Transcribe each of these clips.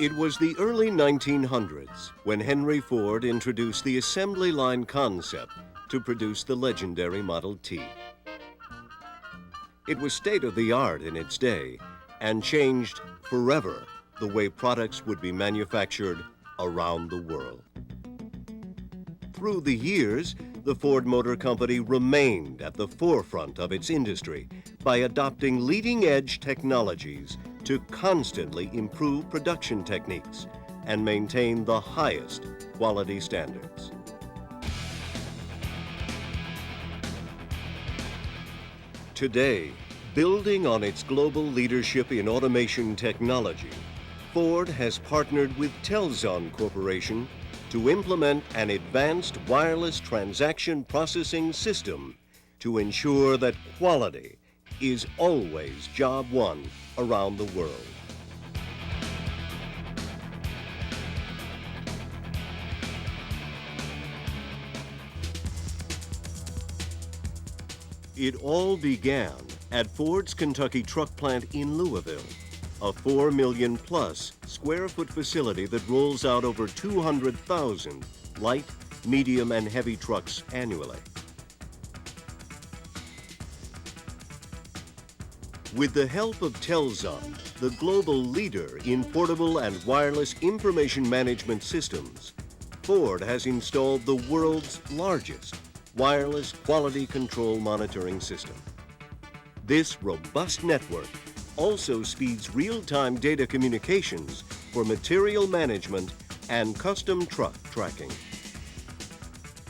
It was the early 1900s when Henry Ford introduced the assembly line concept to produce the legendary Model T. It was state-of-the-art in its day and changed forever the way products would be manufactured around the world. Through the years, the Ford Motor Company remained at the forefront of its industry by adopting leading-edge technologies to constantly improve production techniques and maintain the highest quality standards. Today, building on its global leadership in automation technology, Ford has partnered with Telzon Corporation to implement an advanced wireless transaction processing system to ensure that quality is always job one around the world. It all began at Ford's Kentucky truck plant in Louisville, a 4 million plus square foot facility that rolls out over 200,000 light, medium, and heavy trucks annually. With the help of Telzon, the global leader in portable and wireless information management systems, Ford has installed the world's largest wireless quality control monitoring system. This robust network also speeds real-time data communications for material management and custom truck tracking.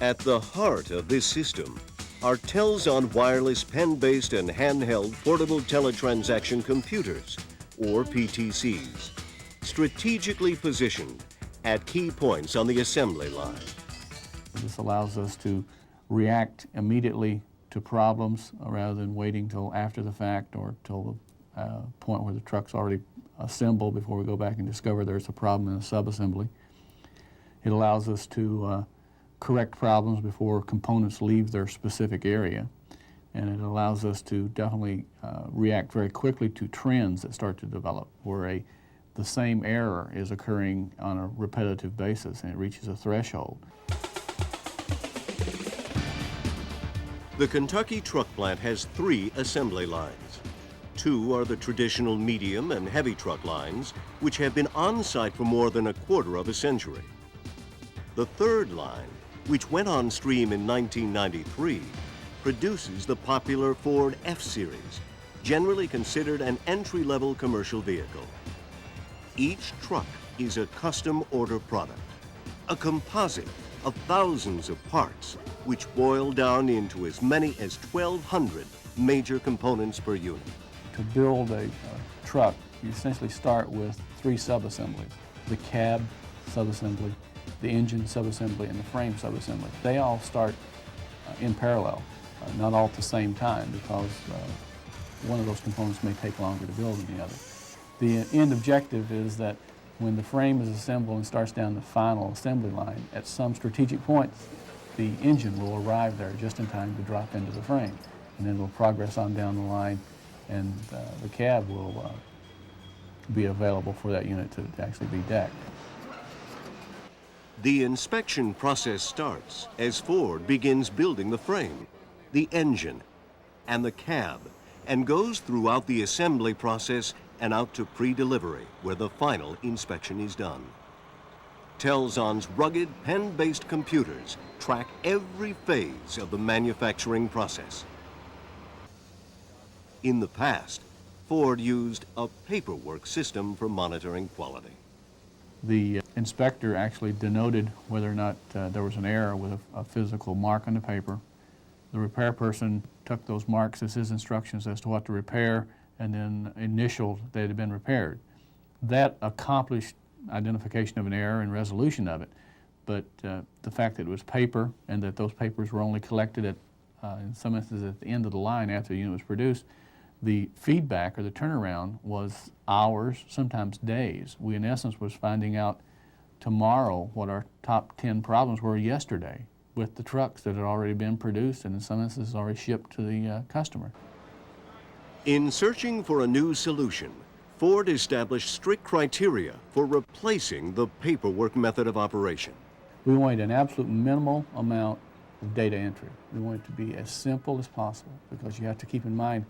At the heart of this system are Telzon wireless pen-based and handheld portable teletransaction computers, or PTCs, strategically positioned at key points on the assembly line. This allows us to react immediately to problems rather than waiting till after the fact or till the point where the truck's already assembled before we go back and discover there's a problem in a subassembly. It allows us to correct problems before components leave their specific area, and it allows us to definitely react very quickly to trends that start to develop where the same error is occurring on a repetitive basis and it reaches a threshold. The Kentucky truck plant has 3 assembly lines. 2 are the traditional medium and heavy truck lines, which have been on site for more than a quarter of a century. The 3rd line, which went on stream in 1993, produces the popular Ford F-Series, generally considered an entry-level commercial vehicle. Each truck is a custom order product, a composite of thousands of parts, which boil down into as many as 1,200 major components per unit. To build a truck, you essentially start with 3 subassemblies: the cab subassembly, the engine subassembly, and the frame subassembly. They all start in parallel, not all at the same time, because one of those components may take longer to build than the other. The end objective is that when the frame is assembled and starts down the final assembly line, at some strategic point, the engine will arrive there just in time to drop into the frame, and then it'll progress on down the line, and the cab will be available for that unit to actually be decked. The inspection process starts as Ford begins building the frame, the engine, and the cab, and goes throughout the assembly process and out to pre-delivery, where the final inspection is done. Telzon's rugged pen-based computers track every phase of the manufacturing process. In the past, Ford used a paperwork system for monitoring quality. The inspector actually denoted whether or not there was an error with a physical mark on the paper. The repair person took those marks as his instructions as to what to repair and then initialed that it had been repaired. That accomplished identification of an error and resolution of it, but the fact that it was paper and that those papers were only collected at, in some instances, at the end of the line after the unit was produced, the feedback or the turnaround was hours, sometimes days. We, in essence, was finding out tomorrow what our top 10 problems were yesterday with the trucks that had already been produced and in some instances already shipped to the customer. In searching for a new solution, Ford established strict criteria for replacing the paperwork method of operation. We wanted an absolute minimal amount of data entry. We want it to be as simple as possible because you have to keep in mind,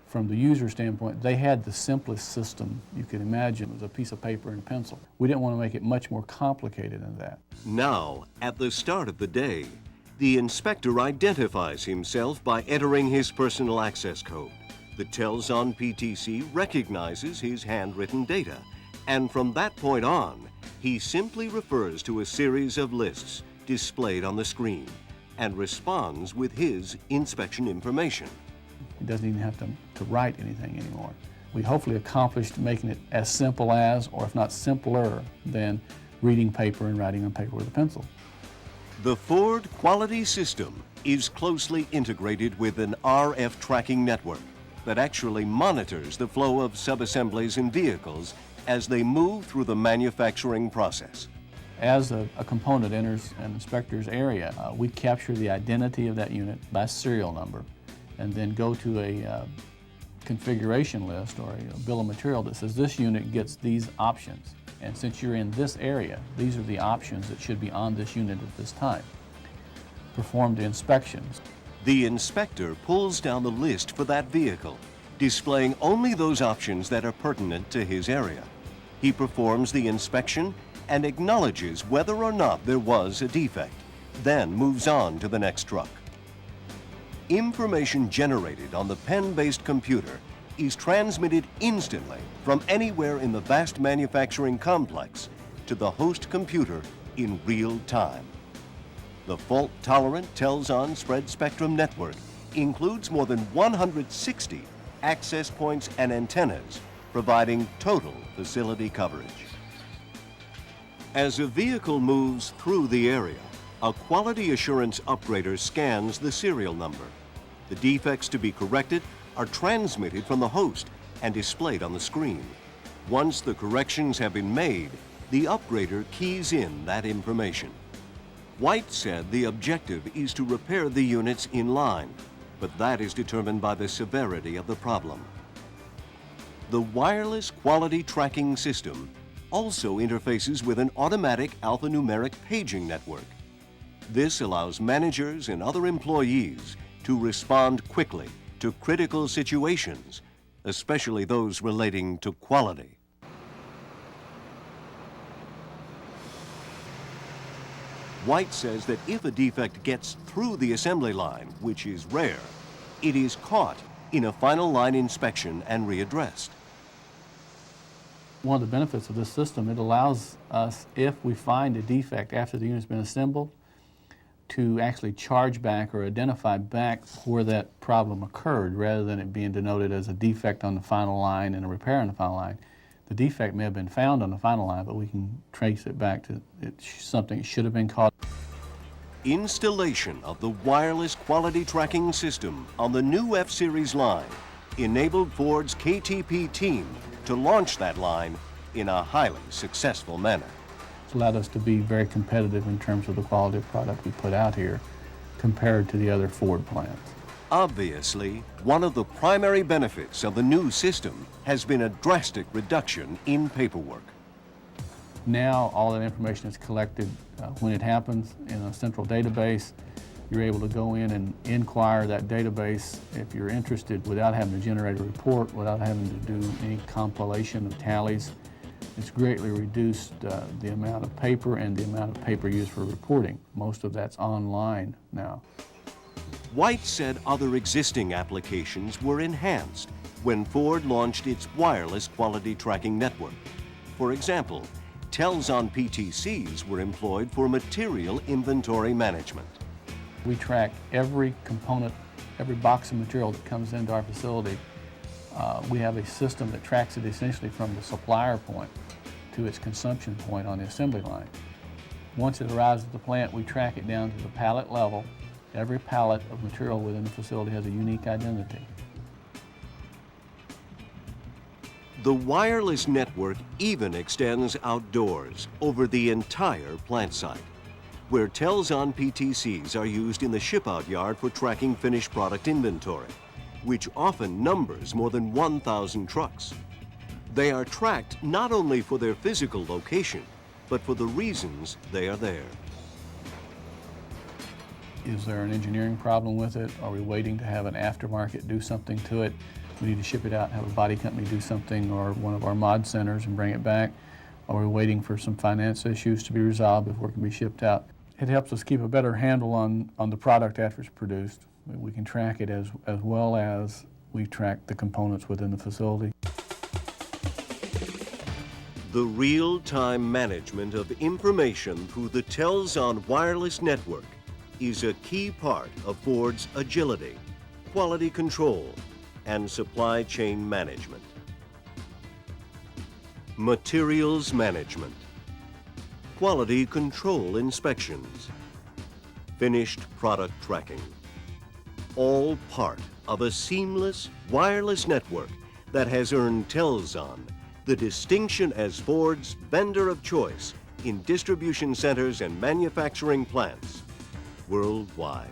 from the user standpoint, they had the simplest system you could imagine. It was a piece of paper and a pencil. We didn't want to make it much more complicated than that. Now, at the start of the day, the inspector identifies himself by entering his personal access code. The Telzon PTC recognizes his handwritten data, and from that point on, he simply refers to a series of lists displayed on the screen and responds with his inspection information. He doesn't even have to write anything anymore. We hopefully accomplished making it as simple as, or if not simpler than, reading paper and writing on paper with a pencil. The Ford quality system is closely integrated with an RF tracking network that actually monitors the flow of subassemblies in vehicles as they move through the manufacturing process. As a component enters an inspector's area, we capture the identity of that unit by serial number and then go to a configuration list or a bill of material that says this unit gets these options. And since you're in this area, these are the options that should be on this unit at this time. Perform the inspections. The inspector pulls down the list for that vehicle, displaying only those options that are pertinent to his area. He performs the inspection and acknowledges whether or not there was a defect, then moves on to the next truck. Information generated on the pen-based computer is transmitted instantly from anywhere in the vast manufacturing complex to the host computer in real time. The fault-tolerant Telzon spread spectrum network includes more than 160 access points and antennas, providing total facility coverage. As a vehicle moves through the area, a quality assurance upgrader scans the serial number. The defects to be corrected are transmitted from the host and displayed on the screen. Once the corrections have been made, the upgrader keys in that information. White said the objective is to repair the units in line, but that is determined by the severity of the problem. The wireless quality tracking system also interfaces with an automatic alphanumeric paging network. This allows managers and other employees to respond quickly to critical situations, especially those relating to quality. White says that if a defect gets through the assembly line, which is rare, it is caught in a final line inspection and readdressed. One of the benefits of this system, it allows us, if we find a defect after the unit's been assembled, to actually charge back or identify back where that problem occurred rather than it being denoted as a defect on the final line and a repair on the final line. The defect may have been found on the final line, but we can trace it back to something that should have been caught. Installation of the wireless quality tracking system on the new F-Series line enabled Ford's KTP team to launch that line in a highly successful manner. It's allowed us to be very competitive in terms of the quality of product we put out here compared to the other Ford plants. Obviously, one of the primary benefits of the new system has been a drastic reduction in paperwork. Now all that information is collected when it happens in a central database. You're able to go in and inquire that database if you're interested without having to generate a report, without having to do any compilation of tallies. It's greatly reduced the amount of paper and the amount of paper used for reporting. Most of that's online now. White said other existing applications were enhanced when Ford launched its wireless quality tracking network. For example, Telzon PTCs were employed for material inventory management. We track every component, every box of material that comes into our facility. We have a system that tracks it essentially from the supplier point to its consumption point on the assembly line. Once it arrives at the plant, we track it down to the pallet level. Every pallet of material within the facility has a unique identity. The wireless network even extends outdoors over the entire plant site, where Telzon PTCs are used in the ship-out yard for tracking finished product inventory, which often numbers more than 1,000 trucks. They are tracked not only for their physical location, but for the reasons they are there. Is there an engineering problem with it? Are we waiting to have an aftermarket do something to it? We need to ship it out and have a body company do something, or one of our mod centers, and bring it back. Are we waiting for some finance issues to be resolved before it can be shipped out? It helps us keep a better handle on the product after it's produced. We can track it as well as we track the components within the facility. The real-time management of information through the Telzon wireless network is a key part of Ford's agility, quality control, and supply chain management. Materials management, quality control inspections, finished product tracking, all part of a seamless wireless network that has earned Telzon the distinction as Ford's vendor of choice in distribution centers and manufacturing plants worldwide.